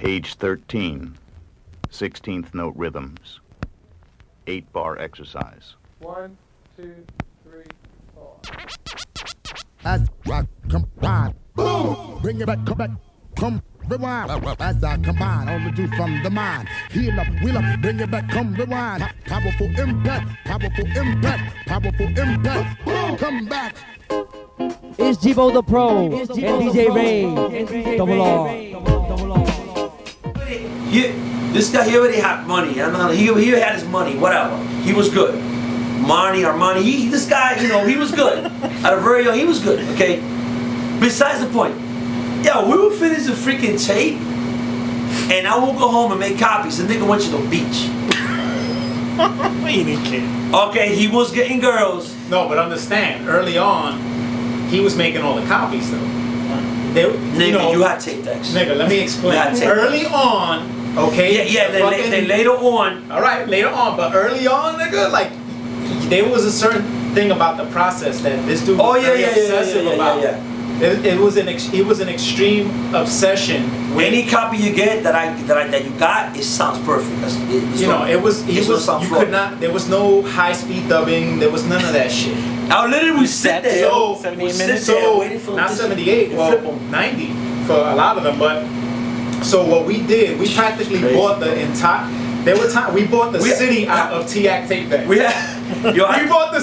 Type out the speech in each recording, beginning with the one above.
Page 13, 16th note rhythms, 8-bar exercise. 1, 2, 3, 4. As rock combine, boom, bring it back, come rewind. As I combine all the juice from the mind, heal up, wheel up, bring it back, come rewind. Powerful impact, powerful impact, powerful impact. Boom, come back. It's Jibo the Pro and DJ Ray, double R. This guy, he already had money. He had his money, whatever. He was good. Armani, this guy, you know, he was good. At a very young, he was good, okay? Besides the point, yo, we will finish the freaking tape, and I will go home and make copies. The nigga went to the beach. You didn't care. Okay, he was getting girls. No, but understand, early on, he was making all the copies, though. Nigga, you had tape decks. Nigga, let me explain. Early on, okay? Yeah, then later on. Alright, later on, but early on, nigga, like, there was a certain thing about the process that this dude was very obsessive about. It was an extreme obsession. Any copy you get that you got, it sounds perfect. There was no high speed dubbing. There was none of that shit. I literally would sit there. 78 minutes. Not 78. Well, 90 for a lot of them. But so what we did, we practically bought the entire. There were times we bought the city out of TAC tape deck. We bought the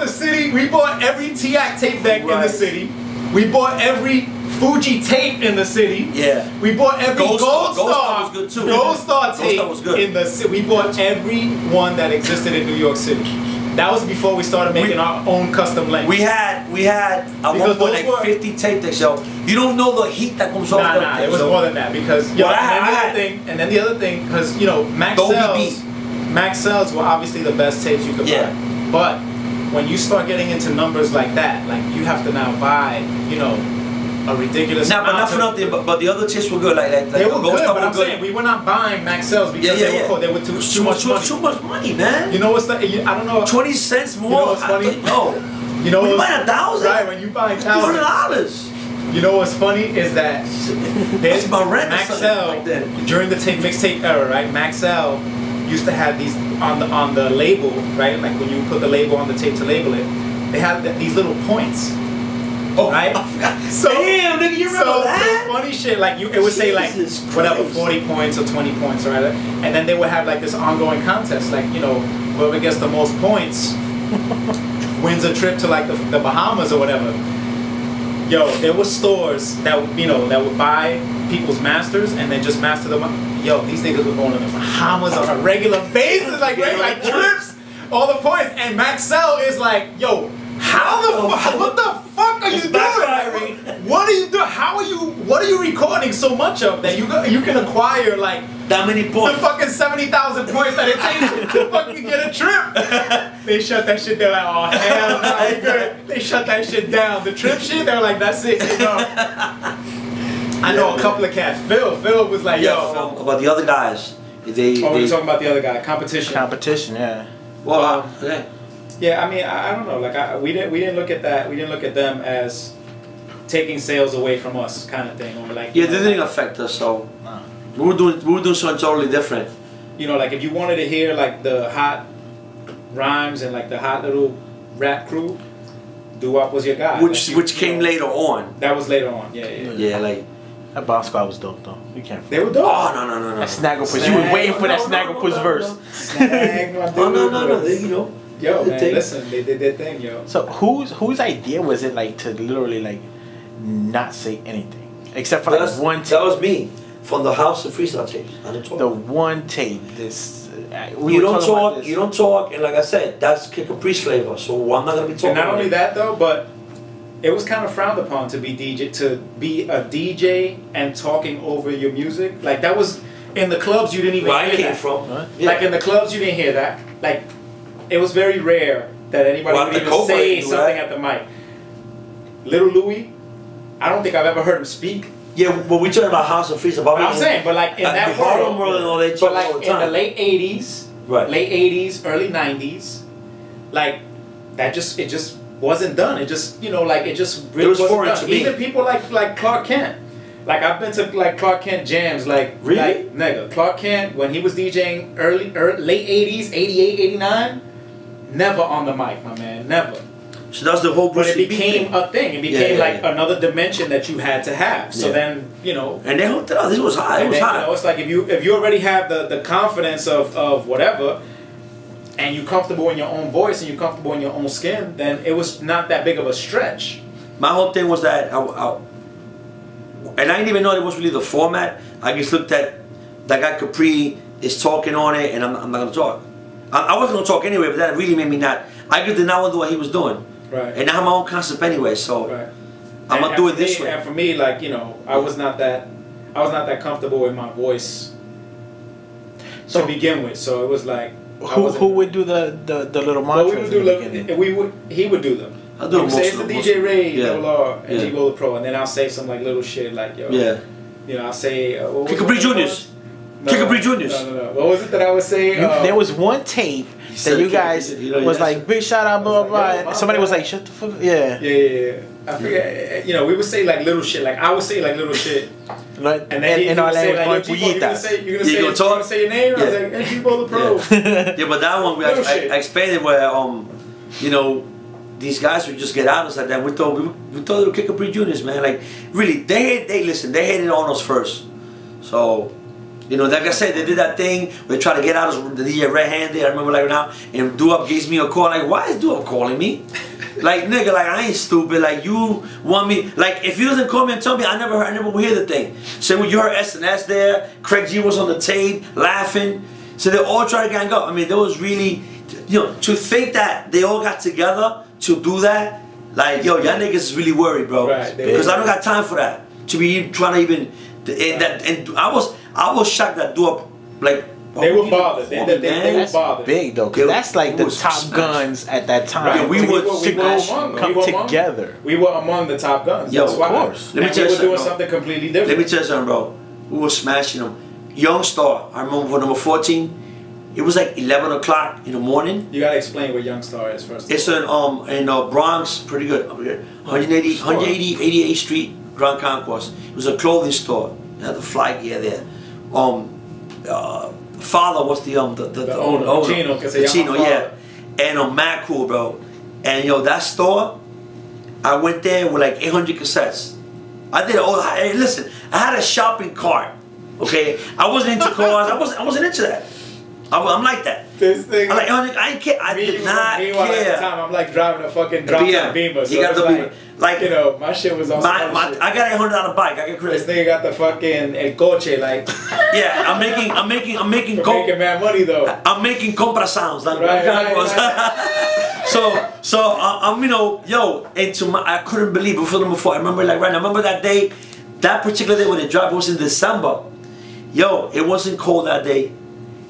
city. We bought every TAC tape deck in the city. We bought every Fuji tape in the city. Yeah. We bought every Gold Star was good too. Gold Star tape was good. in the city. We bought every one that existed in New York City. That was before we started making our own custom lengths. We had at one point like 50 tape decks, yo. You don't know the heat that comes off that. Nah, it was more than that because and then the other thing, because you know Max Cells were obviously the best tapes you could buy. But when you start getting into numbers like that, like you have to now buy, you know, a ridiculous amount. But not for nothing, but the other tapes were good. Like they were good, but I'm saying we were not buying Max Cells because they were too much money. Too much money, man. You know what's I don't know. 20 cents more. You know what's funny? You know when you buy 1,000? Right, when you buy $200. You know what's funny is that there's my rent Max Cell during the mixtape era, right? Max Cell used to have these on the label, right? Like when you put the label on the tape to label it, they had these little points. Right? So, damn, nigga, you remember that? The funny shit, like it would say like whatever 40 points or 20 points, right? And then they would have like this ongoing contest, like you know, whoever gets the most points wins a trip to like the Bahamas or whatever. Yo, there were stores that that would buy people's masters and then just master them. Yo, these niggas were going to the Bahamas on a regular basis, like trips, all the points. And Max Cell is like, yo, what the fuck are you doing? What are you doing? What are you recording so much of that you can acquire like that many points? The fucking 70,000 points that it takes to fucking get a trip. They shut that shit down. Like, oh hell no, they shut that shit down. The trip shit, they're like, that's it, you know. I know a couple of cats. Phil was like, yo. About the other guys. We're talking about the other guy. Competition, yeah. Well, yeah, I mean, I don't know. Like, we didn't look at that. We didn't look at them as taking sales away from us, kind of thing. Or like, they didn't affect us. So we were doing something totally different. You know, like if you wanted to hear like the hot rhymes and like the hot little rap crew, Doo-Wop was your guy. Which came later on. That was later on. Yeah. Like. That Bomb Squad was dope though. You can't. They were dope. Oh no. That Snaggle Push. You were waiting for that Snaggle Push verse. No. You know. Yo, man, listen, they did their thing, yo. So whose idea was it like to literally like not say anything except for like one tape? That was me from the House of Freestyle tapes. I didn't talk. The one tape. You don't talk, and like I said, that's Kid Caprice flavor. So I'm not gonna be talking. And not only that though, but it was kind of frowned upon to be a DJ and talking over your music. Like that was in the clubs you didn't even hear came that. From. Huh? Like in the clubs you didn't hear that. Like it was very rare that anybody would even say something at the mic. Little Louie, I don't think I've ever heard him speak. Yeah, but we talking about House of Freestyle. But I'm saying, but like in that Harlem world and all they talk like all the time. In the late 80s, early 90s, like that it just wasn't done. It just, you know, like it just really wasn't done. Even people like Clark Kent. Like I've been to like Clark Kent jams, like Really? like nigga, Clark Kent when he was DJing late 80s, 88, 89, never on the mic, my man, never. So that's the whole. But it Bruce Lee became thing. a thing. It became Yeah, like yeah. another dimension that you had to have. So Yeah. then, you know. And they hooked it up. This was high. It And was then, high. you know, it's like if you already have the confidence of whatever, and you're comfortable in your own voice and you're comfortable in your own skin, then it was not that big of a stretch. My whole thing was that, and I didn't even know it was really the format. I just looked at that guy Capri is talking on it, and I'm not gonna talk. I wasn't gonna talk anyway, but that really made me not. I just did not want to do what he was doing. Right. And I have my own concept anyway, so Right. I'm gonna do it this way. way. And for me, like, you know, I was not that comfortable with my voice So- to begin with. So it was like Who would do the little Well, we mantras would in do the beginning? he would do them. I'll do He would say it's most the of DJ them. Ray, Yeah. Double R, and Yeah. G-Bo the Pro, and then I'll say some like little shit like yo. Yeah. You know, I'll say what was Capri it? Juniors. No, Capri Juniors. No. What was it that I would say? There was one tape that said you it, guys you know, was yes. like big shout out blah blah I was like, yo, blah. my Somebody was bad. like shut the fuck yeah. Yeah. I forget. You know, we would say like little shit. Like I would say like little shit, Like, and then he in would our say language, like, yo, G-Bo, pullitas. you're You gonna talk? gonna say your name? I was Yeah. like, hey, G-Bo the Pro. Yeah, but that one Little I shit. explained it where you know, these guys would just get out us like that. We thought they would kick Capri Juniors, man. Like really, they hated on us first. So, you know, like I said, they did that thing where they tried to get out us the DJ red-handed. I remember like now, and Do-Up gives me a call. Like, why is Do-Up calling me? Like nigga, like I ain't stupid. Like you want me? Like if he doesn't call me and tell me, I never would hear the thing. So when you heard SNS there, Craig G was on the tape laughing. So they all tried to gang up. I mean, there was really, you know, to think that they all got together to do that. Like yo, y'all niggas is really worried, bro. Right, Because I don't got time for that. To be trying to even, and I was shocked that Do-Up like. They were bothered. They were That's bothered. big though, because It that's like the was top smash. guns at that time. Right, Yeah, we we would were smash. among them. come We were among- together. We were among the top guns. Yo, That's of why. course. Let me And tell we you were doing something, something completely Let different. me tell you something, bro. We were smashing them. Young Star, I remember for number 14. It was like 11 o'clock in the morning. You gotta explain what Young Star is first. It's in Bronx, pretty good. 88th Street, Grand Concourse. It was a clothing store. It had the fly gear there. Father was the owner. Chino, 'cause The they Chino, Yamaha yeah. father. And mad cool, bro. And yo, that store, I went there with like 800 cassettes. I did it all. Hey, listen, I had a shopping cart. Okay, I wasn't into cars. I wasn't into that. I'm like that. This thing. I like I didn't care. I did not Meanwhile, at the care. time, I'm like driving a fucking Beamer. So You got it's the like, Beamer. Like, you know, my shit was on. some other shit. I got $800 bike. I get This credit. nigga got the fucking El Coche, like, Yeah, I'm making for making mad money though. I'm making compra sounds. Like, Right. So I'm, you know, yo, I couldn't believe it before. I remember like right now. I remember that day, that particular day when it dropped was in December. Yo, it wasn't cold that day.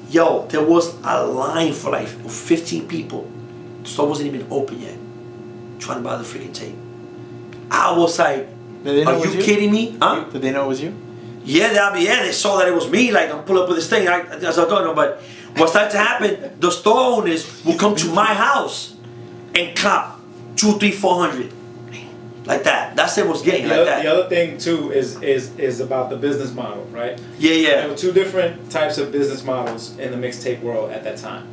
Yo, there was a line for like 15 people. The store wasn't even open yet. Trying to buy the freaking tape. I was like, Did they know are it was you kidding me? Huh? Did they know it was you? Yeah, they saw that it was me. Like I'm pulling up with this thing. I don't know, but what started to happen? The store owners will come to my house and clap 200, 300, 400, like that. That's it was getting like that. The other thing too is about the business model, right? Yeah. There were two different types of business models in the mixtape world at that time.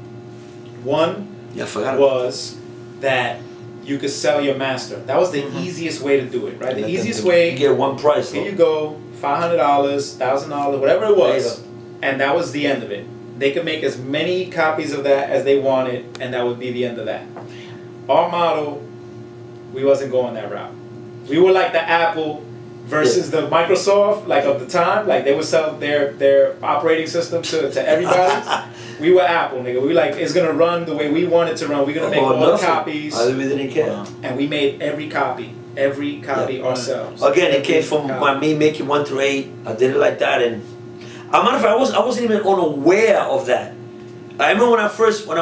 One Yeah, I forgot. was that you could sell your master. That was the easiest way to do it, right? The easiest way. You get one price. Here Though. you go, $500, $1,000, whatever it was, and that was the end of it. They could make as many copies of that as they wanted, and that would be the end of that. Our model, we wasn't going that route. We were like the Apple versus the Microsoft, like of the time. Like they would sell their operating system to everybody. We were Apple, nigga. We like it's gonna run the way we want it to run. We're gonna make all the copies, I really didn't care. and we made every copy ourselves. Again, it came from me making 1 through 8. I did it like that, and a matter of fact, I wasn't even unaware of that. I remember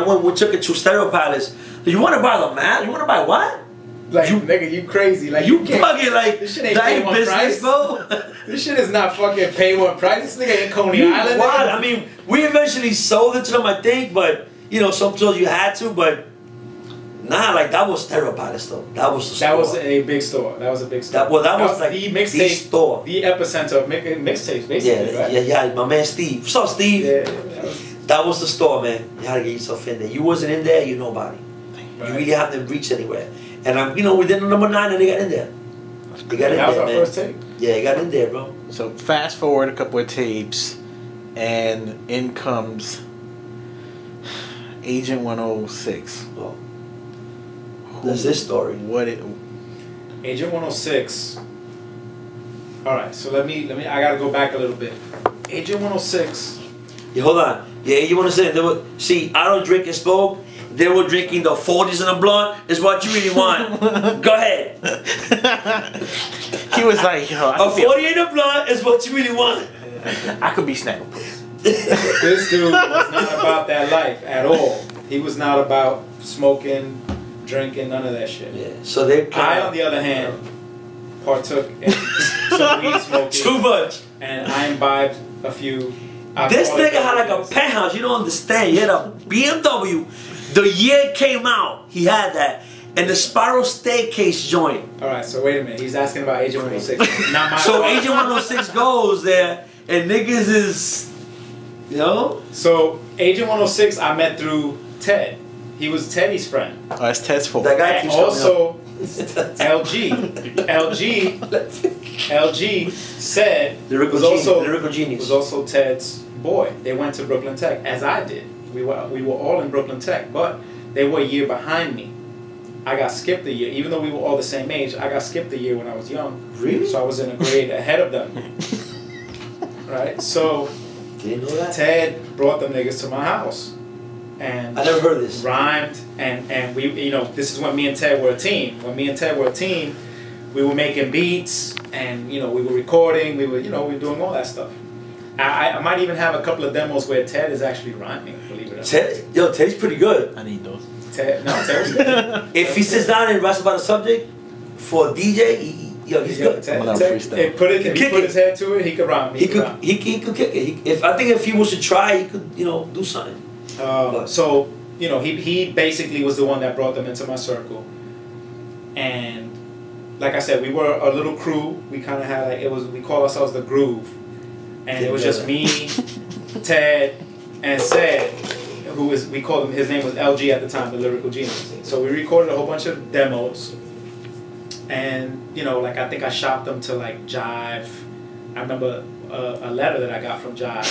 when we took it to Stereo Palace. You want to buy the mat? You want to buy what? Like nigga, you crazy? Like You can't- bugging like this shit ain't that pay ain't one business, price. bro. This shit is not fucking pay one price. This nigga ain't Coney Island. What? nigga. I mean, we eventually sold it to them, I think, but you know, some told you had to, but Nah, like that was Terror Palace though. That was the store. That was a big store. That was a big store. That was like the the mixtape store. The epicenter of mixtapes, basically, Yeah, right? yeah. My man Steve. What's up, Steve? Yeah, That was the store, man. You had to get yourself in there. You wasn't in there, you nobody. right. You really haven't reached anywhere. And I'm, we did the number 9 and they got in there. They got in That was there, our man. first tape. Yeah, they got in there, bro. So fast forward a couple of tapes, and in comes Agent 106. Oh. That's his story. What it? Agent 106. All right, so let me. I gotta go back a little bit. Agent 106. Yeah, hold on. Yeah, you want to say, see, I don't drink and smoke. They were drinking the 40s and a blunt. Is what you really want. Go ahead. He was like, yo, A 40 and a blunt is what you really want. I could be snapping pussy. This dude was not about that life at all. He was not about smoking, drinking, none of that shit. Yeah, so they I, on the other hand, partook in some weed smoking. Too much. And I imbibed a few. This nigga had like a penthouse. You don't understand. He had a BMW. The year it came out, he had that. And the spiral staircase joint. Alright, so wait a minute. He's asking about Agent 106. Not my So fault. Agent 106 goes there, and niggas is, you know? So Agent 106 I met through Ted. He was Teddy's friend. Oh, that's Ted's fault. That guy And keeps coming up. also LG said Lyrical genius. was also Ted's boy. They went to Brooklyn Tech, as I did. We were all in Brooklyn Tech, but they were a year behind me. I got skipped a year, even though we were all the same age. I got skipped a year when I was young. Really? So I was in a grade ahead of them. Right? So Didn't know that? Ted brought them niggas to my house. And I never heard this. rhymed, and we, this is when me and Ted were a team. When me and Ted were a team, we were making beats, and we were recording. We were, we were doing all that stuff. I might even have a couple of demos where Ted is actually rhyming. Believe it or not. Ted's pretty good. I need those. Ted was good. If he sits down and raps about a subject for a DJ, he's good. Ted, I'm gonna Ted, freestyle. if he put his head to it, he could rhyme. He could kick it. I think if he was to try, he could do something. So he basically was the one that brought them into my circle, and like I said, we were a little crew. We kind of had we call ourselves the Groove, and it was just me, Ted, and Sed, we called him. His name was LG at the time, the lyrical genius. So we recorded a whole bunch of demos, and I think I shopped them to Jive. I remember a letter that I got from Jive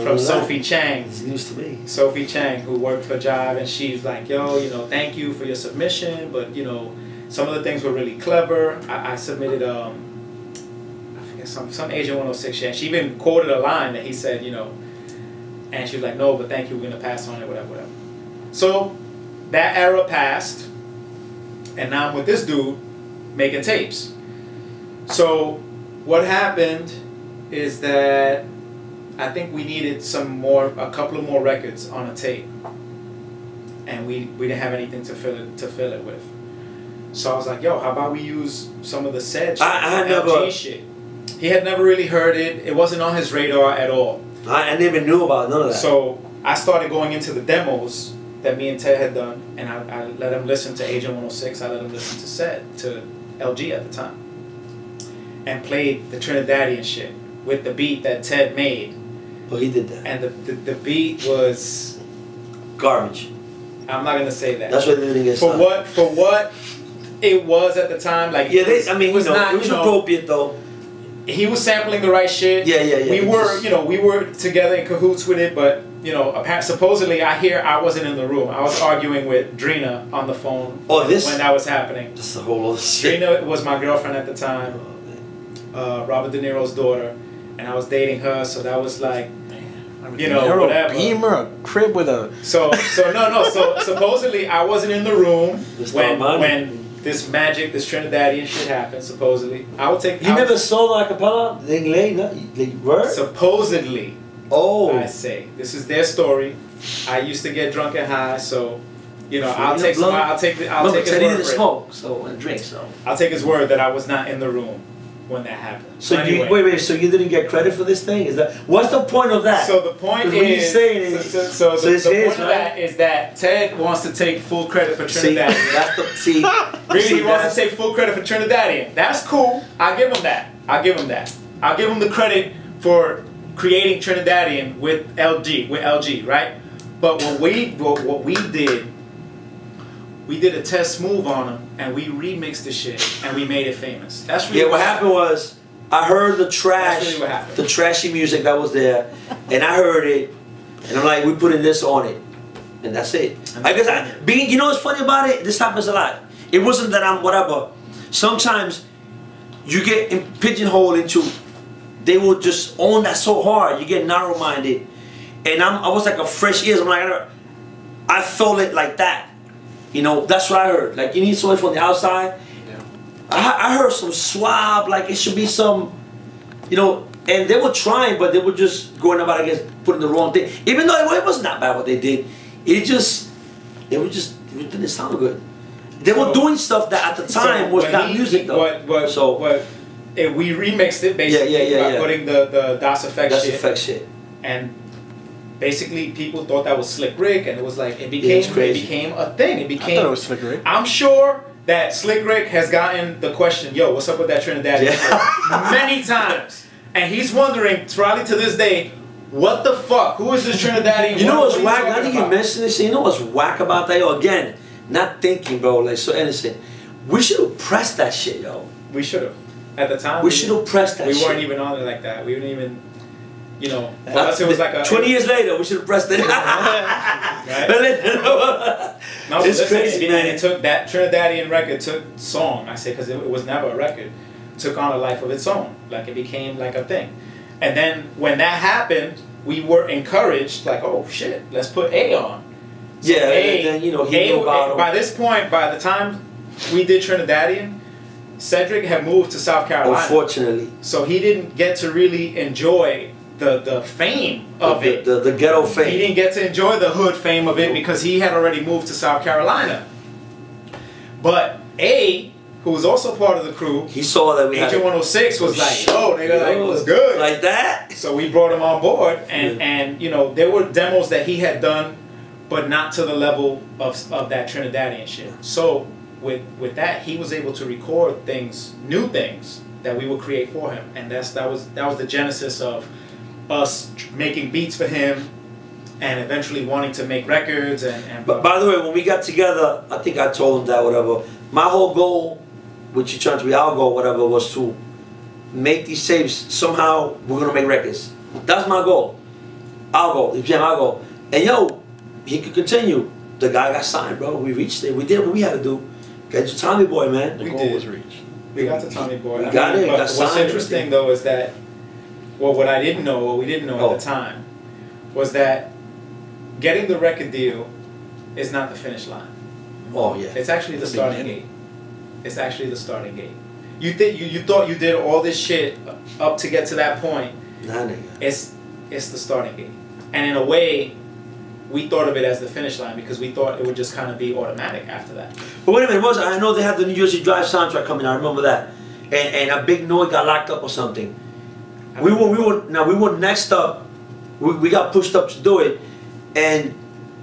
from Sophie Chang. It's news to me. Sophie Chang, who worked for Jive, and she's like, yo, thank you for your submission, but some of the things were really clever. I submitted I forget some Agent 106 shit. She even quoted a line that he said, and she was like, no, but thank you, we're gonna pass on it, whatever. So that era passed, and now I'm with this dude making tapes. So what happened is that I think we needed a couple of more records on a tape, and we didn't have anything to fill it with. So I was like, yo, how about we use some of the Sed shit, LG shit. He had never really heard it. It wasn't on his radar at all. I never knew about none of that. So I started going into the demos that me and Ted had done, and I let him listen to Agent 106. I let him listen to Sed, to LG at the time, and played the Trinidadian shit with the beat that Ted made. Oh, he did that. And the beat was Garbage. I'm not gonna say that. That's what they didn't get for what it was at the time. It was appropriate though. He was sampling the right shit. Yeah. We were together in cahoots with it, but supposedly I wasn't in the room. I was arguing with Drina on the phone when that was happening. That's the whole other shit. Drina was my girlfriend at the time, Robert De Niro's daughter, and I was dating her, so that was like, whatever. Beamer, a crib with a. So supposedly I wasn't in the room when this Trinidadian shit happened. Supposedly, I would take. You never saw the acapella? They were supposedly. Oh, I say this is their story. I used to get drunk and high, so I'll take his word for it. smoke, so and drink, so I'll take his word that I was not in the room. when that happened. So anyway, wait. So you didn't get credit for this thing? Is that what's the point of that? So the point What you're saying is, the it's point his, of right? that is that Ted wants to take full credit for See, Trinidad. that's the see. Really, see, he wants that's- to take full credit for Trinidadian. That's cool. I'll give him that. I'll give him that. I'll give him the credit for creating Trinidadian with LG, right? But what we did, we did a test move on him, and we remixed the shit, and we made it famous. That's really what happened was, I heard the trash, That's really what happened. the trashy music that was there, and I heard it, and I'm like, we putting this on it, and that's it. I guess you know what's funny about it? This happens a lot. It wasn't that I'm whatever. Sometimes you get pigeonholed into, they will just own that so hard. You get narrow-minded, and I was like a fresh ears. I'm like, I felt it like that. You know, that's what I heard. Like, you need somebody from the outside. Yeah. I heard some swab, like it should be some, you know, and they were trying, but they were just going about, I guess, putting the wrong thing. Even though it wasn't that bad what they did, it didn't sound good. They were doing stuff that at the time was not music though. We remixed it basically by putting the Das Effect shit. And basically people thought that was Slick Rick, and it was like it became a thing. It became. I thought it was Slick Rick. I'm sure that Slick Rick has gotten the question, "Yo, what's up with that Trinidadian?" many times, and he's wondering probably to this day, "What the fuck? Who is this Trinidadian?" You know what's whack? I think you mentioned this. You know what's whack about that? Yo, again, not thinking, bro. Like so innocent. We should have pressed that shit, yo. We should have. At the time, we should have pressed that shit. We weren't even on it like that. We didn't even. You know, for us it was like a 20 years later, we should have pressed it. Right? No, it's listen, crazy, man. It took that Trinidadian record took song. I say because it was never a record. Took on a life of its own. Like it became like a thing. And then when that happened, we were encouraged. Like, oh shit, let's put A on. So yeah, and then you know he knew about him. By this point, by the time we did Trinidadian, Cedric had moved to South Carolina. Unfortunately, so he didn't get to really enjoy the fame of it. The ghetto fame. He didn't get to enjoy the hood fame of it because he had already moved to South Carolina. But A, who was also part of the crew, he saw that we Agent had 106 was like, yo, nigga, like, was good. Like that? So we brought him on board, and you know, there were demos that he had done, but not to the level of that Trinidadian shit. So with that, he was able to record things, new things, that we would create for him. And that was the genesis of us making beats for him and eventually wanting to make records and but by the way, when we got together, I think I told him that whatever. My whole goal, which you turned to be our goal, whatever, was to make these tapes. Somehow we're gonna make records. That's my goal. Our goal. It's our goal. And yo, he could continue. The guy got signed, bro. We reached it. We did what we had to do. Get your Tommy Boy, man. The goal was reached. We got the Tommy Boy. We got it. But Got what's signed. interesting though is that, well, what we didn't know at the time, was that getting the record deal is not the finish line. Oh yeah. It's actually the starting gate. It's actually the starting gate. You thought you did all this shit up to get to that point. Nah, nigga. It's the starting gate. And in a way, we thought of it as the finish line because we thought it would just kind of be automatic after that. But wait a minute, I know they had the New Jersey Drive soundtrack coming. I remember that, and a big Noy got locked up or something. We were next up. We got pushed up to do it, and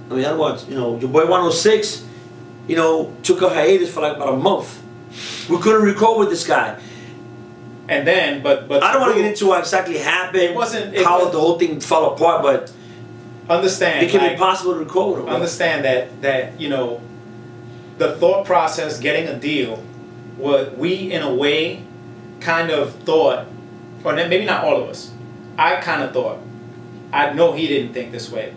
I mean, I don't want, you know, your boy 106, you know, took a hiatus for like about a month. We couldn't record with this guy. And then, but I don't want to get into what exactly happened. It wasn't how the whole thing fell apart, but understand, it became impossible to record with him. Understand that you know, the thought process, getting a deal, what we in a way kind of thought, or maybe not all of us. I kind of thought. I know he didn't think this way.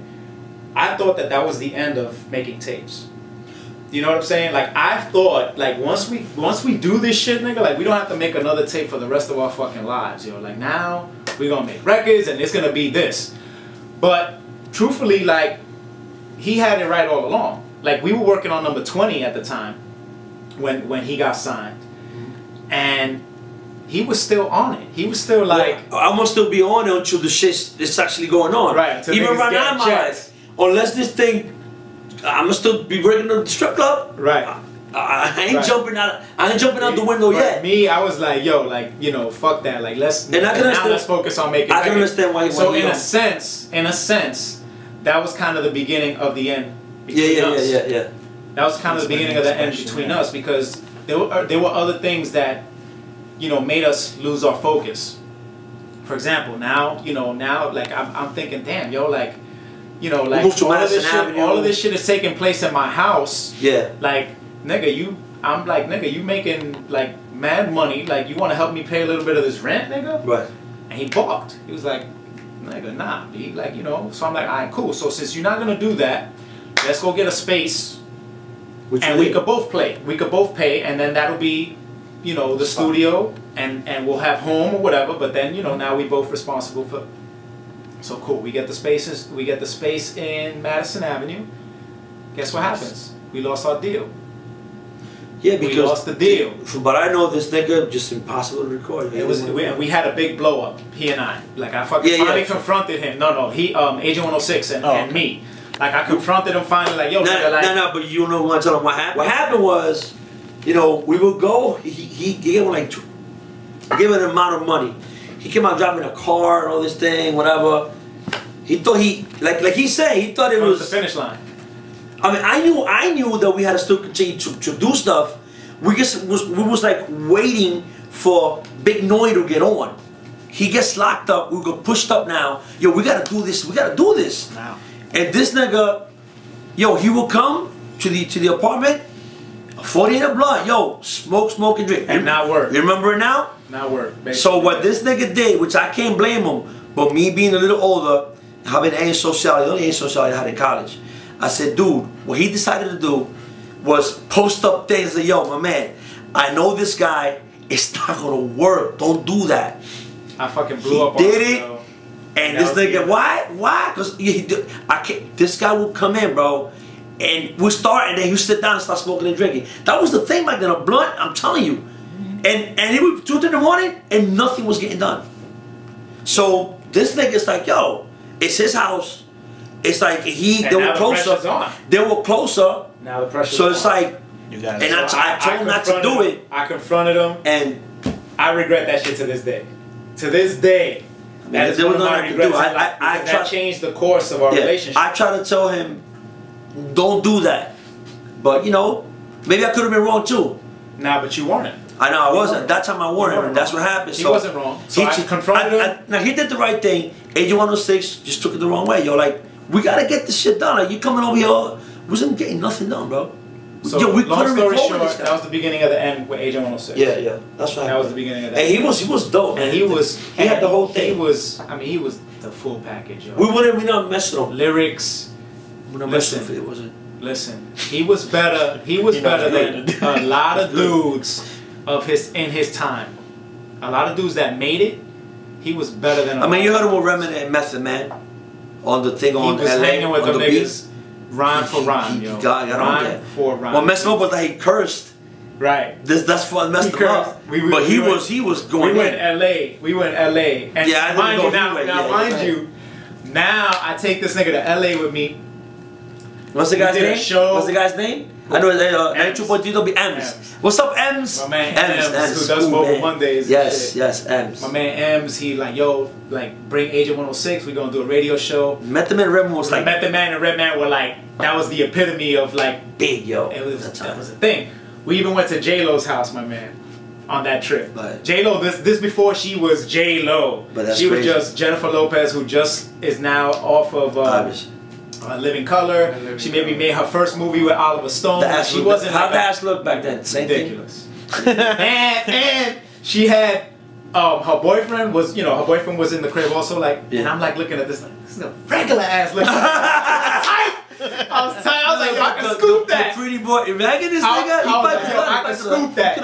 I thought that was the end of making tapes. You know what I'm saying? Like I thought, like once we do this shit, nigga, like we don't have to make another tape for the rest of our fucking lives, yo. Like now we're gonna make records and it's gonna be this. But truthfully, like he had it right all along. Like we were working on number 20 at the time when he got signed, and he was still on it. He was still like, well, I'm gonna still be on it until the shit is actually going on. Right. Even right now, unless this thing, I'm gonna still be working at the strip club. Right. I ain't jumping out. I ain't jumping out the window yet. Me, I was like, yo, like, you know, fuck that. Like, let's let's focus on making. I can understand why. So in a sense, that was kind of the beginning of the end between us. Yeah. That was kind of the beginning of the end between us, because there were other things that, you know, made us lose our focus. For example, now like I'm thinking, damn, yo, like, you know, like all of this shit is taking place in my house. Yeah. Like, nigga, I'm like, nigga, you making like mad money. Like, you want to help me pay a little bit of this rent, nigga? Right. And he balked. He was like, nigga, nah, B. Like, you know. So I'm like, all right, cool. So since you're not gonna do that, let's go get a space, and we could both play. We could both pay, and then that'll be, you know, the studio, and we'll have home or whatever. But then, you know, now we both responsible for. So cool. We get the spaces. We get the space in Madison Avenue. Guess what happens? We lost our deal. Yeah, because we lost the deal. But I know this nigga just impossible to record. It was we had a big blow up. He and I. Like, I fucking finally confronted him. No, he Agent 106 and me. Like, I confronted him finally. Like, yo, nigga, like, no. But you know what? Tell him what happened. What happened was, you know, we would go. He gave him like, gave him an amount of money. He came out driving a car and all this thing, whatever. He thought like he said, he thought it was the finish line. I mean, I knew that we had to still continue to do stuff. We was like waiting for Big Noy to get on. He gets locked up. We got pushed up now. Yo, we gotta do this. We gotta do this. Now. And this nigga, yo, he will come to the apartment, 48 of blood. Yo, smoke and drink. And not work. You remember it now? Not work. Basically. So what this nigga did, which I can't blame him, but me being a little older, having antisociality, the only antisociality I had in college, I said, dude, what he decided to do was post up things like, yo, my man, I know this guy, it's not gonna work. Don't do that. I fucking blew up on him. He did it, bro. and this nigga, why? Because this guy will come in, bro, and we'll start, and then you sit down and start smoking and drinking. That was the thing back then, a blunt, I'm telling you. And it was 2 in the morning, and nothing was getting done. So this nigga's like, yo, it's his house. It's like they were closer. They were closer. Now the pressure's so it's on. like, and I told him not to do it. I confronted him, and I regret that shit to this day. To this day, that is one of my regrets. That changed the course of our relationship. I try to tell him, don't do that. But you know, maybe I could have been wrong too. Nah, but you weren't. I know I wasn't. That time I warned him, and that's what happened. He wasn't wrong. So I confronted him. Now he did the right thing. Agent 106 just took it the wrong way. Yo, like, we gotta get this shit done. Like, you coming over here, wasn't getting nothing done, bro. So yo, we long story short, that was the beginning of the end with Agent 106. Yeah, that's right. That was the beginning of that. And he was dope, man. And he had the whole thing. He was the full package, yo. We not messing with him. Lyrics. We're not messing with it, wasn't. Listen, he was better. He was better than a lot of dudes in his time. A lot of dudes that made it. He was better than. I mean, you heard him with Remnant and Method Man on the thing on LA. He was hanging with the niggas. Rhyme for rhyme, yo. Rhyme for rhyme. What messed him up was that he cursed. Right. That's what messed him up. But he was going. We went LA. And yeah, mind you, now I take this nigga to LA with me. What's the guy's name? What's the guy's name? I know 92.3 will be M's. What's up, M's? My man M's who does Mobile Mondays. Yes, M's. My man M's, he like, yo, like, bring Agent 106. We're gonna do a radio show. Method Man and Redman was like. Method Man and Redman were like, that was the epitome of like big, yo. That was a thing. We even went to J-Lo's house, my man, on that trip. J-Lo, this before she was J-Lo. She was just Jennifer Lopez, who just is now off of Living Color. She maybe made her first movie with Oliver Stone. She wasn't. How'd the ass look back then? Same ridiculous. and she had her boyfriend was in the crib also, like, and I'm like looking at this, like, this is a regular ass looking. I was tight. I was like, yo, I can scoop that. The pretty boy, imagine this nigga. I can scoop that.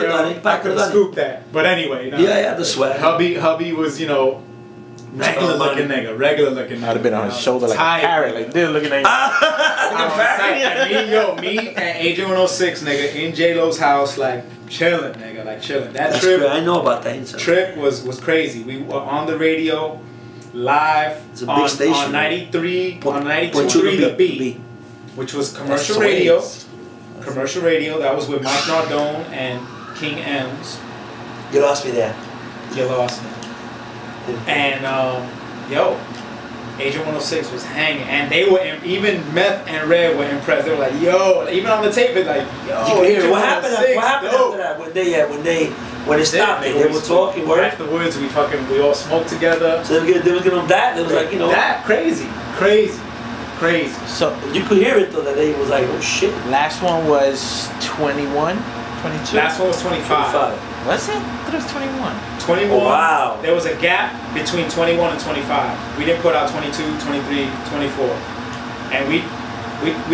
I could scoop that. But anyway, yeah, the sweat. Hubby was, regular looking nigga. I'd have been on his shoulder like a parrot, like this looking at you. Me and Agent 106, nigga, in J-Lo's house, like, chilling, nigga, like, chilling. That trip, I know about that. Trip was crazy. We were on the radio, live, it's a big station, on 92.3 The Beat, which was commercial radio. Commercial radio. That was with Mike Nardone and King M's. You lost me there. You lost me. And yo, Agent 106 was hanging, and they were even Meth and Red were impressed. They were like, yo, even on the tape, it's like, yo. What happened? What happened after that? When they stopped it, they were talking. Afterwards, we all smoked together. So they was giving them that. It was like, you know, that crazy. So you could hear it though. That they was like, oh shit. last one was 21, 22. Last one was 25. Was it? I thought it was 21. 21. Oh, wow. There was a gap between 21 and 25. We didn't put out 22, 23, 24. And we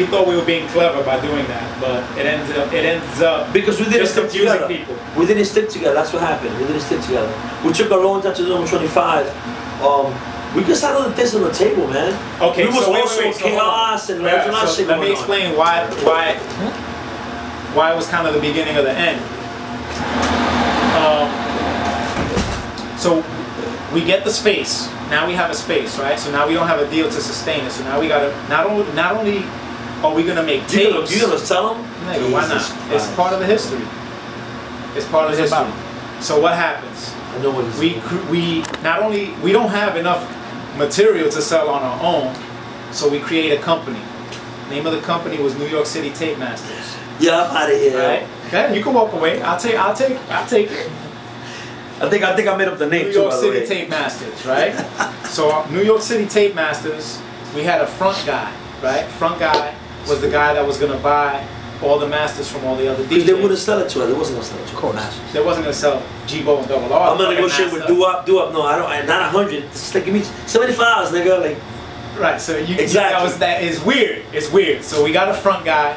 thought we were being clever by doing that, but it ends up because we didn't just stick confusing together. people. We didn't stick together. That's what happened. We didn't stick together. We took a long time to do number 25. We just had other things on the table, man. Okay, we was so also wait, chaos and yeah, so shit let me going explain why it was kind of the beginning of the end. So we get the space. Now we have a space, right? So now we don't have a deal to sustain it. So now we gotta not only are we gonna make tapes. You gonna sell them? Nigga, why not? It's part of the history. It's part of the history. So what happens? I know what we not only we don't have enough material to sell on our own, so we create a company. Name of the company was New York City Tape Masters. Yeah, I'm out of here. Right? Okay, you can walk away. I'll take it. I think I made up the name New too. York City Tape Masters, right? So New York City Tape Masters, we had a front guy, right? Front guy was the guy that was gonna buy all the masters from all the other DJs. They wouldn't sell it to us. They wasn't gonna sell it to us. Of course. They wasn't gonna sell G-Bo and Double R. I'm gonna negotiate with Do-Up. No, I don't. Not 100. Just like give me 75, nigga. Like. Right. So you exactly. That is weird. It's weird. So we got a front guy.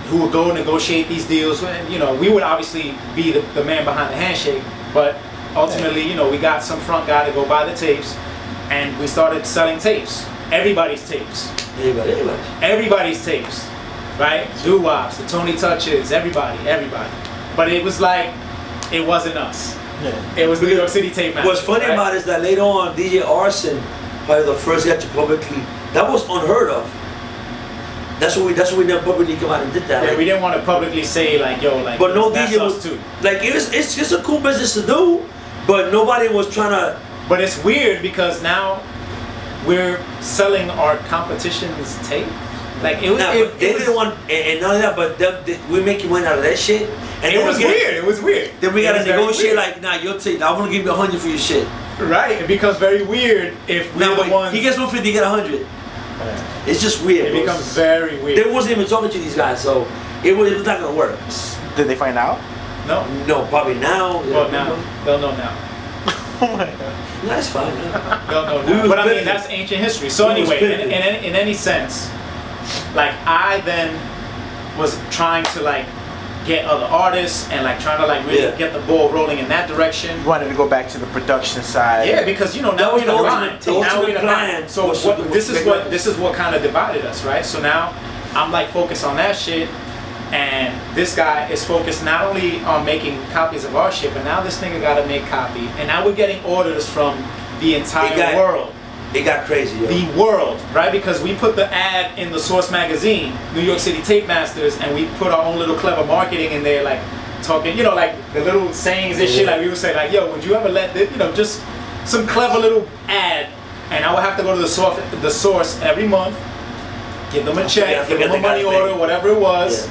Who would go negotiate these deals, and you know, we would obviously be the man behind the handshake, but ultimately, you know, we got some front guy to go buy the tapes, and we started selling tapes. Everybody's tapes. Everybody's tapes, right? Doo-wops, the Tony Touches, everybody. But it was like, it wasn't us. Yeah. It was New York City Tape Masters. What's funny about it is that later on, DJ Arson, probably the first guy to publicly, that was unheard of. That's what we never publicly come out and did that. Yeah, like, we didn't want to publicly say like, yo, like, but no that's DJ us was too. Like it's just a cool business to do, but nobody was trying to. But it's weird because now we're selling our competition's tape. Like it was. They didn't want, and none of that. But we making money out of that shit. And it was weird. It was weird. Then we gotta negotiate like, nah, your tape. I want to give you 100 for your shit. Right. It becomes very weird if we're the ones. He gets 150, you get 100. It's just weird. It becomes very weird. They wasn't even talking to these guys, so it was not gonna work. Did they find out? No. No, probably now. Well, now they'll know now. Oh my god. That's fine. They'll know now. But I mean, that's ancient history. So anyway, in any sense, like I then was trying to like get other artists and like trying to like really get the ball rolling in that direction. You wanted to go back to the production side. Yeah, because you know now we're in the grind. Now we're in the grind. So this is what kind of divided us, right? So now I'm like focused on that shit, and this guy is focused not only on making copies of our shit, but now this nigga got to make copy, and now we're getting orders from the entire world. It got crazy, yo. The world, right? Because we put the ad in the Source magazine, New York City Tape Masters, and we put our own little clever marketing in there, like talking, you know, like the little sayings and shit. Like we would say, like, yo, would you ever let this, you know, just some clever little ad, and I would have to go to the source every month, give them a check, give them a money order, whatever it was.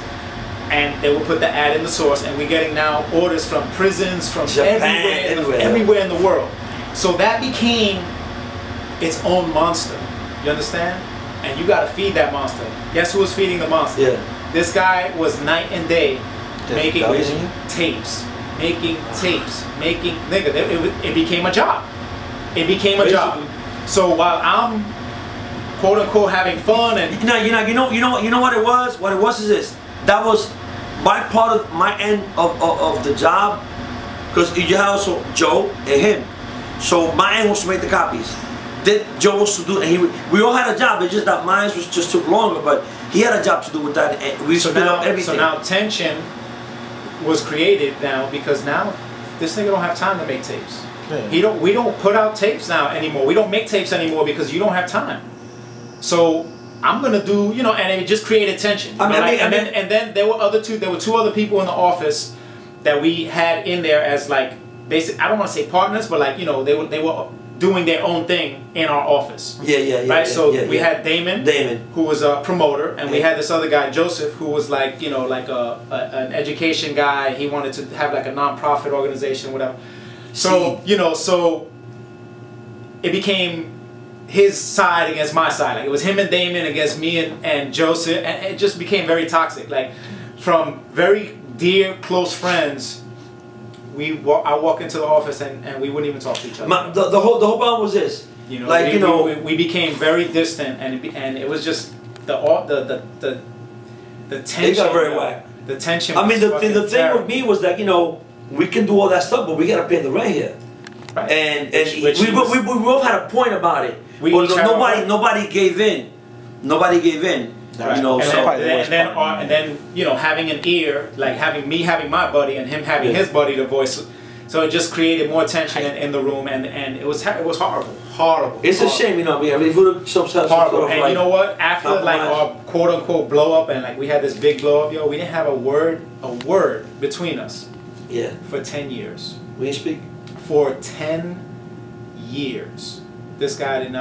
And they would put the ad in the Source, and we're getting now orders from prisons, from Japan, everywhere in the world. So that became its own monster. You understand? And you gotta feed that monster. Guess who was feeding the monster? Yeah. This guy was night and day making tapes. Nigga, it became a job. It became a job. So while I'm quote unquote having fun and you know what it was? What it was is this. That was my part of my end of the job, because you have also Joe and him. So my end was to make the copies. Then Joe was to do, and we all had a job. It's just that mine was just took longer, but he had a job to do with that. And we split up everything. So now tension was created now because now this nigga don't have time to make tapes. Yeah. We don't put out tapes now anymore. We don't make tapes anymore because you don't have time. So I'm gonna do, you know, and it just created tension. And then there were two other people in the office that we had in there as like basic. I don't want to say partners, but like, you know, they were doing their own thing in our office. Right. So we had Damon, who was a promoter, and we had this other guy, Joseph, who was like, you know, like an education guy. He wanted to have like a non-profit organization, whatever. So you know, so it became his side against my side. Like it was him and Damon against me and Joseph, and it just became very toxic. Like from very dear, close friends, I walk into the office and we wouldn't even talk to each other. The whole problem was this. You know, like we became very distant, and it was just the tension. It got very whack. The tension. I mean, the thing terrible. with me was that, you know, we can do all that stuff, but we gotta pay the rent here. Right. And we both had a point about it. But nobody gave in. Nobody gave in. Right. You know, and then you know, having an ear, like having my buddy and him having his buddy to voice, so it just created more tension in the room, and it was horrible. It's a shame, you know. I mean, horrible. And you know what? After like our quote unquote blow up, and like we had this big blow up, yo, we didn't have a word between us. Yeah. For 10 years. We didn't speak. For 10 years, this guy and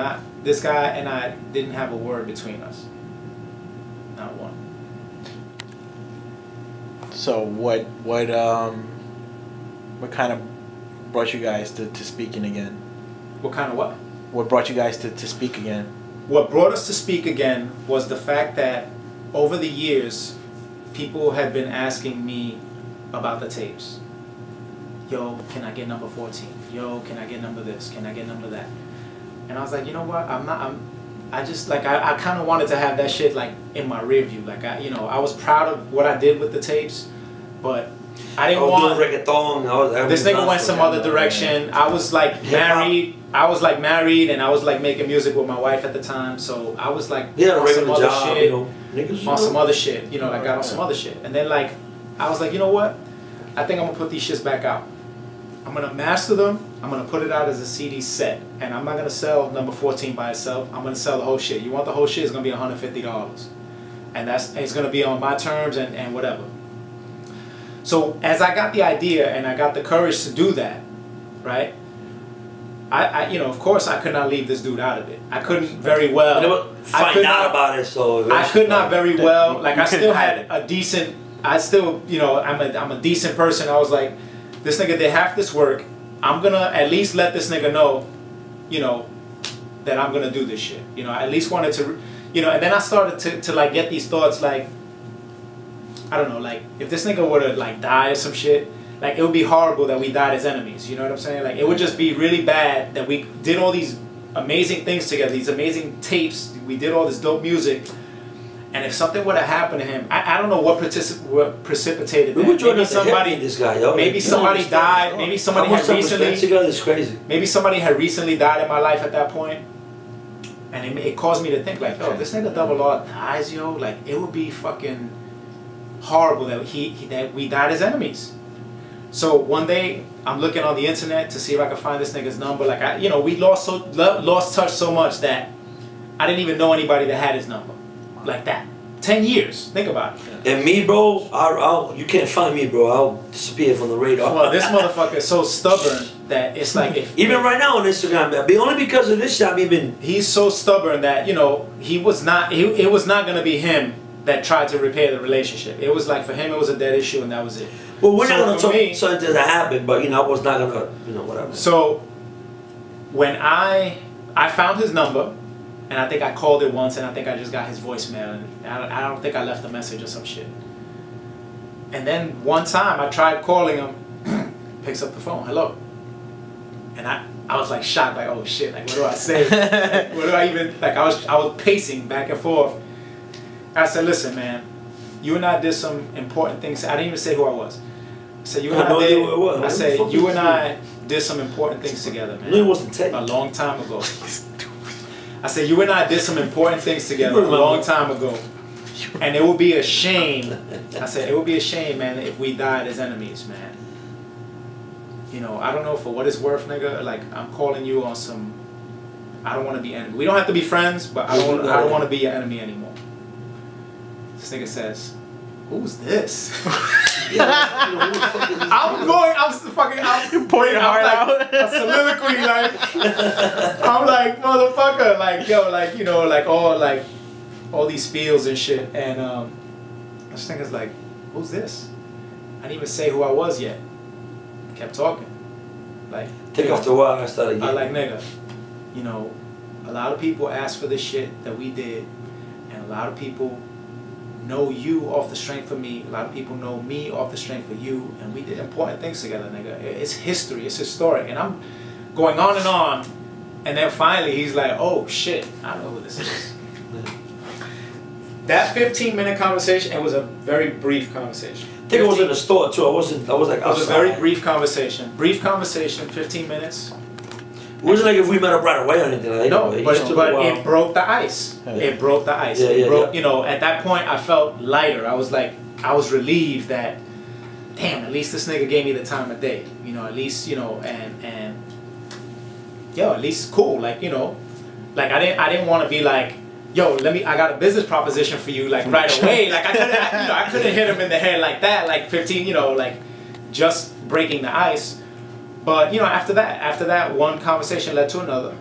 I didn't have a word between us. Not one. So what kind of brought you guys to speaking again? What kind of what? What brought you guys to speak again? What brought us to speak again was the fact that over the years, people had been asking me about the tapes. Yo, can I get number 14? Yo, can I get number this? Can I get number that? And I was like, you know what? I just like I kind of wanted to have that shit like in my rear view. Like I was proud of what I did with the tapes, but I didn't want reggaeton. This nigga went some other direction. I was like married. And I was like making music with my wife at the time. So I was like on some other shit. You know, on some other shit. You know, I got on some other shit. And then like I was like, you know what? I think I'm gonna put these shits back out. I'm gonna master them. I'm gonna put it out as a CD set, and I'm not gonna sell number 14 by itself. I'm gonna sell the whole shit. You want the whole shit? It's gonna be $150, and it's gonna be on my terms and whatever. So as I got the idea and I got the courage to do that, right? I you know, of course I could not leave this dude out of it. I couldn't very well find out about it. So I could not very well. Like I still had a decent. I still, you know, I'm a decent person. I was like, this nigga did half this work. I'm gonna at least let this nigga know, you know, that I'm gonna do this shit. You know, I at least wanted to, you know, and then I started to like get these thoughts like, I don't know, like if this nigga were to like die or some shit, like it would be horrible that we died as enemies. You know what I'm saying? Like it would just be really bad that we did all these amazing things together, these amazing tapes. We did all this dope music. And if something would have happened to him, I don't know what precipitated that. Maybe somebody, this guy, yo. Maybe somebody died. Maybe somebody had recently. It's crazy. Maybe somebody had recently died in my life at that point, and it caused me to think like, oh, this nigga Double R dies, yo. Like it would be fucking horrible that that we died as enemies. So one day I'm looking on the internet to see if I can find this nigga's number. Like you know, we lost touch so much that I didn't even know anybody that had his number. Like that. 10 years. Think about it. And me, bro, you can't find me, bro. I'll disappear from the radar. Well, this motherfucker is so stubborn that it's like even right now on Instagram, only because of this shit, he's so stubborn that, you know, it was not gonna be him that tried to repair the relationship. It was like for him it was a dead issue and that was it. Well, we're not gonna talk something that happened, but you know, I was not gonna, you know, whatever. So when I found his number. And I think I called it once, and I think I just got his voicemail, and I don't think I left a message or some shit. And then one time I tried calling him, picks up the phone, hello. And I was like shocked, like, oh shit, like what do I say? Like, what do I even, like I was pacing back and forth. I said, listen man, you and I did some important things. I didn't even say who I was. I said, you and I did some important things together, man. A long time ago. I said, you and I did some important things together a long time ago. And it would be a shame. I said, it would be a shame, man, if we died as enemies, man. You know, I don't know for what it's worth, nigga. Like, I'm calling you on some I don't want to be enemy. We don't have to be friends, but I don't want to be your enemy anymore. This nigga says, "Who's this?" I'm pointing hard out. A soliloquy, like, I'm like, motherfucker, like, yo, like, you know, like all these feels and shit. And this nigga's like, "Who's this?" I didn't even say who I was yet. Kept talking. Like, Take off the while I started I getting. like, nigga, you know, a lot of people ask for the shit that we did, and a lot of people know you off the strength of me. A lot of people know me off the strength of you, and we did important things together, nigga. It's history, it's historic, and I'm going on, and then finally he's like, "Oh shit, I know who this is." That 15-minute conversation, it was a very brief conversation. I think it was in the store too. I was like It was a outside. very brief conversation. Brief conversation, 15 minutes. It wasn't like if we met up right away or anything. Like, No, it but just took a while. it broke the ice. It broke the ice. Yeah, It broke, yeah. you know, at that point I felt lighter. I was relieved that, damn, at least this nigga gave me the time of day. You know, at least, you know, and yo, at least cool. Like, you know, like I didn't want to be like, yo, I got a business proposition for you, like right away. Like I couldn't hit him in the head like that, like 15, you know, like just breaking the ice. But, you know, after that, one conversation led to another,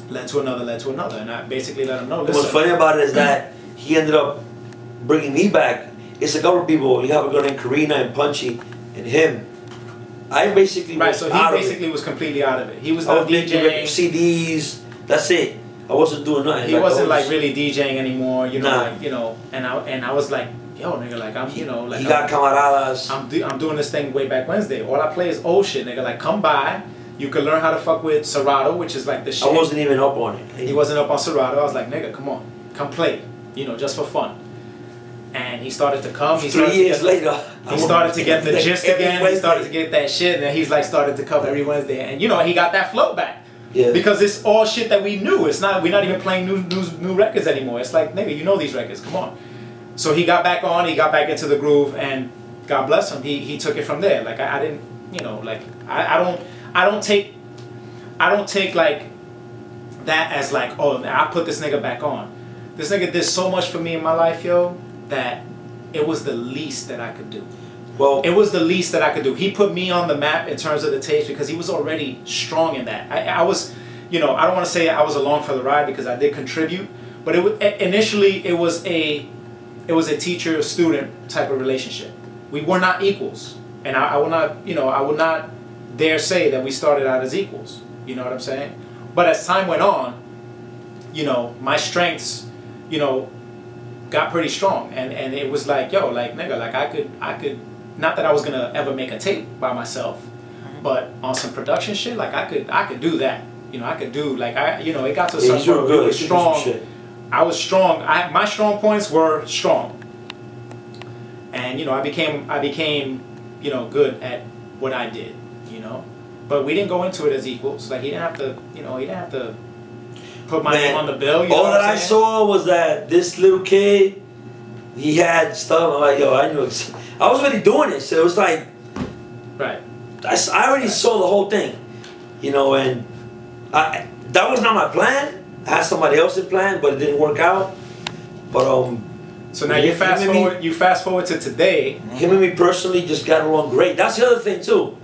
and I basically let him know. What's Listen, funny about it is that he ended up bringing me back. It's a couple of people. You have a girl named Karina and Punchy and him. I basically right. was So out he of basically it. was completely out of it. He was I not was making DJing. CDs. That's it. I wasn't doing nothing. He Like, wasn't I was- like really DJing anymore. You know, Nah. like, you know, and I was like, yo, nigga, like I'm, you know, like He got camaradas. I'm doing this thing way back Wednesday. All I play is old shit, nigga. Like, come by. You can learn how to fuck with Serato, which is like the shit. I wasn't even up on it. He wasn't up on Serato. I was like, nigga, come on, come play. You know, just for fun. And he started to come. He 3 years later, He started to get the gist every again. He Wednesday. started to get that shit, and then he's like started to come every Wednesday. And you know, he got that flow back. Yeah. Because it's all shit that we knew. We're not even playing new records anymore. It's like, nigga, you know these records. Come on. So he got back on. He got back into the groove, and God bless him. He took it from there. Like I didn't, you know, like I don't take like that as like, oh, I put this nigga back on. This nigga did so much for me in my life, yo, that it was the least that I could do. Well, It was the least that I could do. He put me on the map in terms of the tapes because he was already strong in that. I was, you know, I don't want to say I was along for the ride because I did contribute, but initially it was a teacher-student type of relationship. We were not equals, and I will not, you know, I will not dare say that we started out as equals. You know what I'm saying? But as time went on, you know, my strengths, you know, got pretty strong, and it was like, yo, like, nigga, like I could, not that I was gonna ever make a tape by myself, but on some production shit, like I could do that. You know, I could do, like, you know, it got to a certain point where it was strong. I was strong. My strong points were strong, and you know, I became, you know, good at what I did. You know, but we didn't go into it as equals. Like he didn't have to, you know, put my name on the bill. You know all what that I'm I saying? saw was that this little kid, he had stuff. I'm like, yo, I knew. I was already doing it, so it was like, Right. I already saw the whole thing, you know, and that was not my plan. I had somebody else's plan, but it didn't work out. But So now you fast forward to today. him and me personally just got along great. That's the other thing too.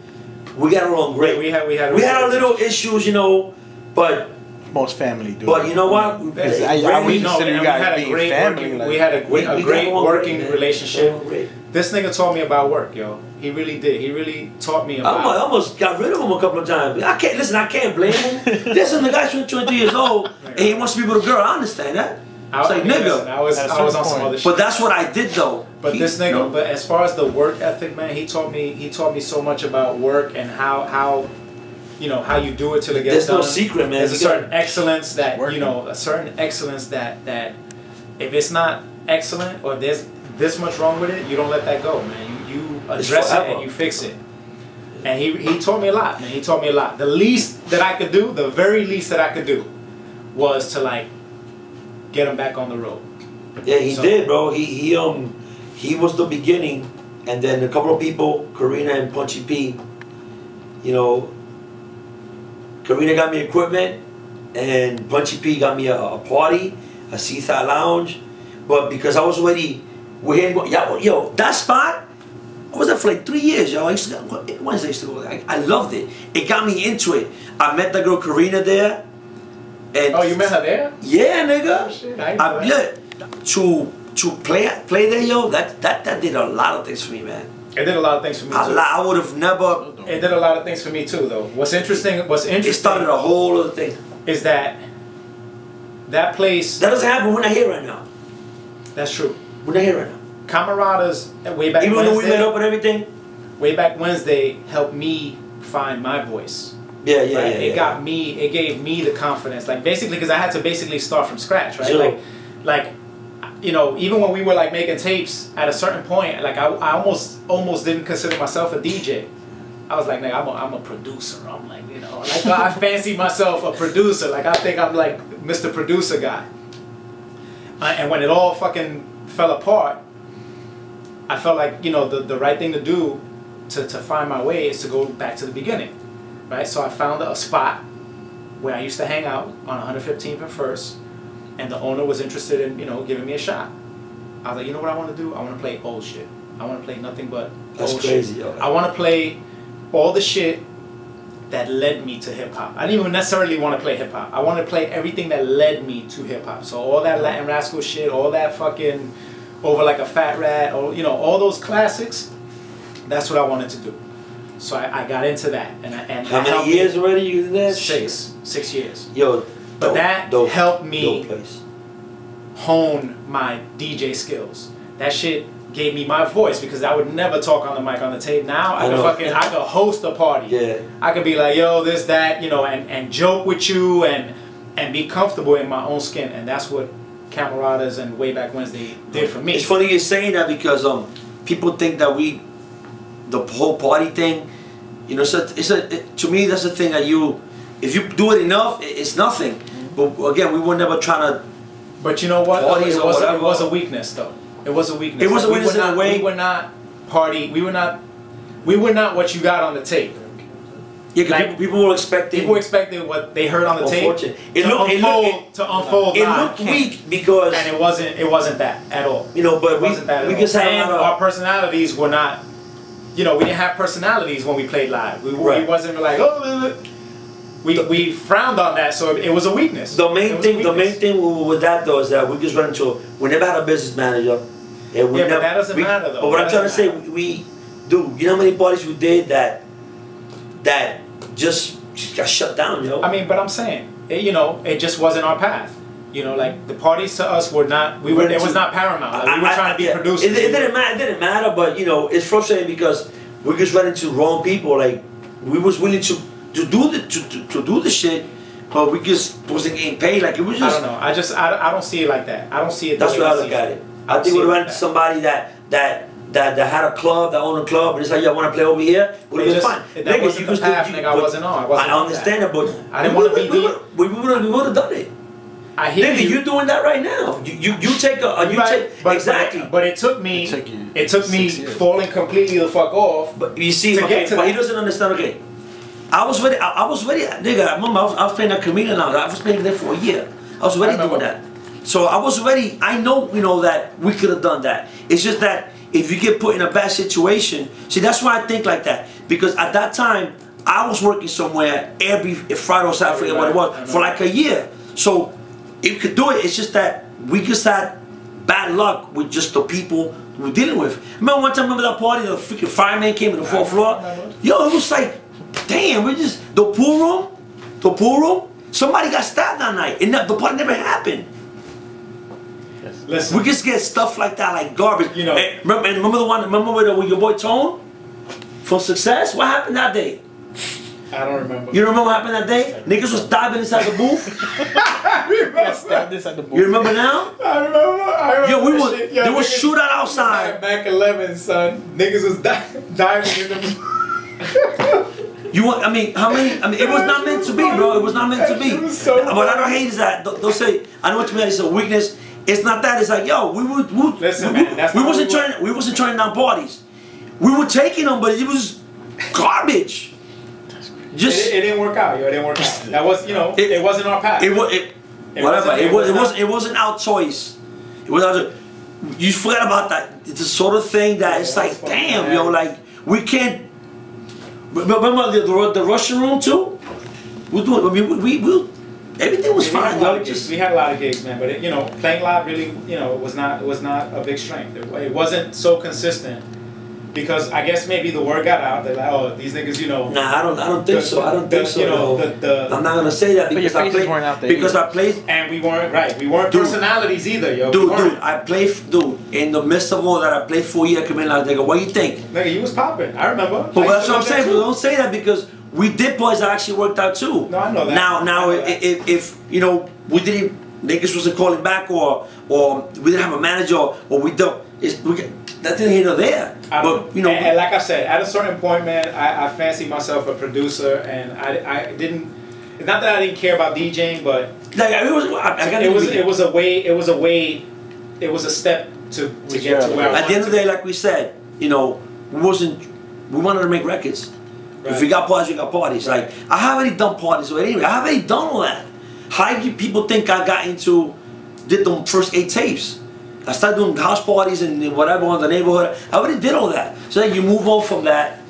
We got along great. We had our little issues, you know, but Most family do. But you know what? I would consider you guys being family. We had a great working man. relationship. Great. This nigga taught me about work, yo. He really did. He really taught me about. I almost got rid of him a couple of times. I can't blame him. Listen, the guy's 22 years old and he wants to be with a girl. I understand that. It's like, nigga. I was on some other shit. But that's what I did though. But this nigga, but as far as the work ethic, man, he taught me so much about work and how you know how you do it till it gets done. There's no secret, man. There's a certain excellence that you know, a certain excellence that if it's not excellent or there's this much wrong with it, you don't let that go, man. You address it and you fix it. And he taught me a lot, man. He taught me a lot. The least that I could do, the very least that I could do, was to like get him back on the road. Yeah, he did, bro. He was the beginning, and then a couple of people, Karina and Punchy P, you know, Karina got me equipment, and Punchy P got me a party, a seaside lounge, but because I was already with him, yo, that spot, I was there for like 3 years, yo. I used to go, Wednesday I used to go. I loved it. It got me into it. I met the girl Karina there. And oh, you met her there? Yeah, nigga. Oh, shit. To play there, yo, that did a lot of things for me, man. It did a lot of things for me too. I would have never. It did a lot of things for me too, though. What's interesting? It started a whole other thing. Is that place? That doesn't happen. We're not here right now. That's true. We're not here right now. Camaradas, way back even Wednesday, though we met up and everything. Way back Wednesday helped me find my voice. Yeah, Right? It got me. It gave me the confidence. Like basically, because I had to basically start from scratch, right? Sure. Like, you know, even when we were like making tapes, at a certain point, like I almost didn't consider myself a DJ. I was like, I'm a producer. I'm like, you know, like I fancy myself a producer. Like I think I'm like Mr. Producer guy. And when it all fucking fell apart, I felt like, you know, the right thing to do to find my way is to go back to the beginning, right? So I found a spot where I used to hang out on 115th and 1st, and the owner was interested in, you know, giving me a shot. I was like, you know what I want to do? I want to play old shit. I want to play nothing but old crazy, shit. yo. I want to play all the shit that led me to hip-hop. I didn't even necessarily want to play hip-hop. I want to play everything that led me to hip-hop. So all that Latin Rascal shit, all that fucking Over Like a Fat Rat, or, you know, all those classics, that's what I wanted to do. So I got into that. And how many years already you did that? 6 years. Yo, but that helped me hone my DJ skills. That shit gave me my voice, because I would never talk on the mic on the tape. Now I could host a party. Yeah. I could be like, yo, this, that, you know, and joke with you and be comfortable in my own skin. And that's what Camaradas and Way Back Wednesday did for me. It's funny you're saying that, because people think that the whole party thing, you know, to me that's the thing that if you do it enough, it's nothing. But again, we were never trying to. But you know what? Parties It was a weakness, though. It was a weakness. It was a weakness in a way. We were not party. We were not what you got on the tape. Yeah, because like, people were expecting. People expected what they heard on the tape to unfold. It looked weak because, and it wasn't that at all. You know, but we just had and our personalities were not. You know, we didn't have personalities when we played live. We wasn't like, oh. We frowned on that, so it was a weakness. The main thing with that though is that we just run into. We never had a business manager. And we but that doesn't matter though. But what I'm trying to say, you know how many parties we did that just got shut down, yo. I mean, but I'm saying, you know, it just wasn't our path. You know, like the parties to us were not. It was not paramount. Like, we were trying to be producers. It didn't matter. It didn't matter. But you know, it's frustrating because we just ran into wrong people. Like we was willing to do the shit, but we just wasn't getting paid. Like it was just. I don't know. I don't see it like that. I don't see it. That's what I look at it. I think we ran into somebody that had a club, that owned a club, and it's like, yeah, I want to play over here. Would have been fine. That wasn't the path, nigga. I wasn't on. I understand it, but I didn't want to be the. We would have done it. I hear nigga, you're doing that right now. You take exactly. But it took me. It took me falling completely the fuck off. But you see, okay, but he doesn't understand. Okay, I was ready. Nigga. I remember I was playing a comedian now. I was playing there for a year. I was already doing that. So I was ready. I know, you know, that we could have done that. It's just that if you get put in a bad situation, see, that's why I think like that. Because at that time, I was working somewhere every Friday or Saturday, what it was, for like a year. So you could do it. It's just that we just had bad luck with just the people we were dealing with. Remember one time, the party, the freaking fireman came to the 4th floor? Yo, it was like, damn, the pool room, somebody got stabbed that night. And the party never happened. Listen, we just get stuff like that, like garbage. You know. Hey, remember the one? Remember with your boy Tone from Success? What happened that day? I don't remember. You remember what happened that day? Niggas was diving inside the booth. You remember now? I remember. Yo, there was shootout outside. Back 11, son. Niggas was diving in the booth. I mean, it was not meant to be, bro. It was not meant to be. What I don't hate is that they'll say, I know what you mean. It's a weakness. It's not that. It's like, yo, we wasn't turning down parties. We were taking them, but it was garbage. Just it didn't work out, yo. It didn't work out. That was, it wasn't our path. It wasn't our choice. It was our. You forgot about that. It's the sort of thing that it's like, damn, yo, like we can't. Remember the Russian room too? We everything was fine. We had a lot of gigs, man, but playing live really, was not a big strength. It wasn't so consistent because I guess maybe the word got out. They're like, oh, these niggas, Nah, I don't think so. I don't think so. I'm not gonna say that because I played. And we weren't right. We weren't personalities either, yo. Dude, I played. In the midst of all that, I played 4 years. Come in, like, nigga, what do you think? Nigga, you was popping. I remember. But that's what I'm saying. But don't say that because we did boys that actually worked out too. No, I know that. Now, if we didn't, niggas wasn't calling back, or we didn't have a manager, or we don't. That didn't here or there. But and like I said, at a certain point, man, I fancied myself a producer, and I didn't. It's not that I didn't care about DJing, but like, it was a step to get to where I at the end of the day, like we said, we wanted to make records. Right. If we got parties, we got parties. Right. Like I have already done parties already. Anyway, I have already done all that. How do people think I did the first 8 tapes? I started doing house parties and whatever in the neighborhood. I already did all that. So then you move on from that,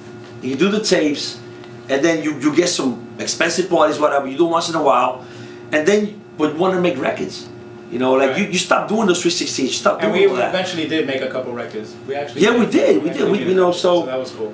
you do the tapes, and then you get some expensive parties, whatever. You do once in a while, and then you want to make records. Like you stop doing those 316. You stop doing all that. And we eventually did make a couple records. We actually. Yeah, we did. We did. So that was cool.